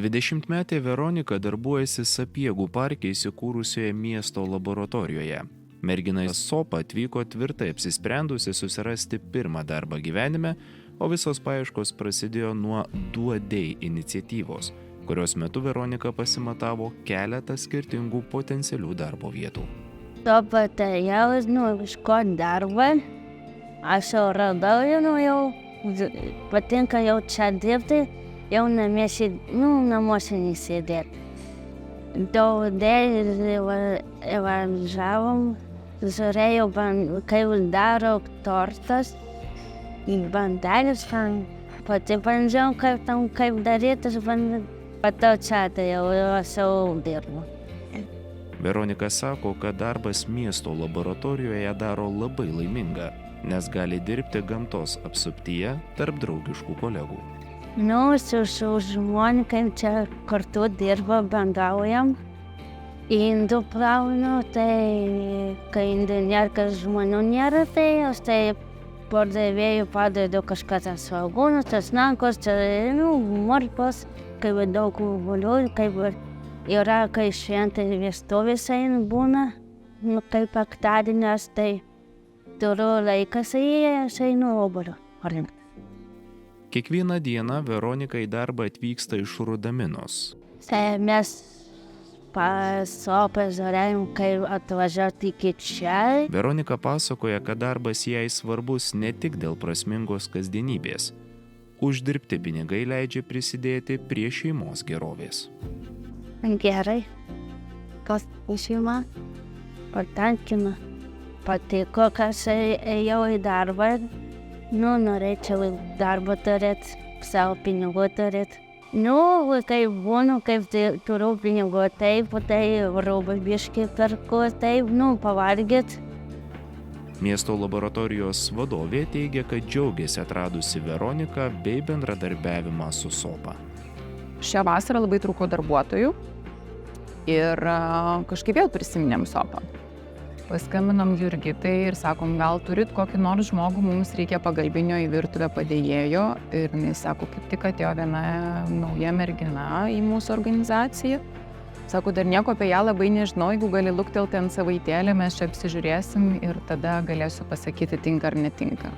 20-metė Veronika darbuojasi Sapiegų parke įsikūrusioje miesto laboratorijoje. Mergina į Sopą atvyko tvirtai apsisprendusi susirasti pirmą darbą gyvenime, o visos paieškos prasidėjo nuo Duodei iniciatyvos, kurios metu Veronika pasimatavo keletą skirtingų potencialių darbo vietų. Sopa atėjau, ieškoti darbą. Aš jau radau, jau patinka jau čia dirbti, jau namuose nesėdėti. Duodei važiavom, žiūrėjau, kaip daro tortas, bandelis, pati bandžiau, kaip daryti, patau čia atėjau, aš jau dirbu. Veronika sako, kad darbas miesto laboratorijoje daro labai laimingą, nes gali dirbti gamtos apsuptyje tarp draugiškų kolegų. Su žmonėm čia kartu dirba, bendraujam. Indų plaunu, tai kai inžinierkas žmonių nėra, tai aš pardavėjų padedu kažkas svagūnus, tas nankos, morkos, kaip daug gulių, kaip yra, kai šventai vestuvės eina būna, kaip penktadienis, tai turiu laikas, aš einu obuolių rinkti. Kiekvieną dieną Veronika į darbą atvyksta iš Rudaminos. Mes pas Sopą žiūrėjom, kaip atvažiuoti iki čia. Veronika pasakoja, kad darbas jai svarbus ne tik dėl prasmingos kasdienybės. Uždirbti pinigai leidžia prisidėti prie šeimos gerovės. Gerai, kas šeima patenkina. Patiko, kas ėjau į darbą. Norėčiau darbą turėti, savo pinigų turėti. Kai būnu, kaip turiu pinigų, taip, tai rūbą biškį perku, taip, pavalgyt. Miesto laboratorijos vadovė teigia, kad džiaugiasi atradusi Veroniką bei bendradarbiavimą su Sopa. Šią vasarą labai trūko darbuotojų ir kažkaip vėl prisiminėm Sopą. Paskambinom Jurgitai ir sakom, gal turit kokį nors žmogų, mums reikia pagalbinio į virtuvę padėjėjo. Ir jis sako, kaip tik atėjo viena nauja mergina į mūsų organizaciją. Sako, dar nieko apie ją labai nežinau, jeigu gali luktelti ant savaitėlę, mes čia apsižiūrėsim ir tada galėsiu pasakyti, tinka ar netinka.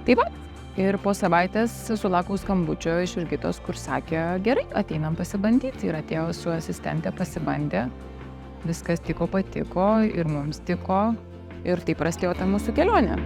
Taip pat. Ir po savaitės sulaukiau skambučio iš Jurgitos, kur sakė, gerai, ateinam pasibandyti. Ir atėjo su asistente, pasibandė. Viskas tiko, patiko ir mums tiko ir taip prasidėjo ta mūsų kelionė.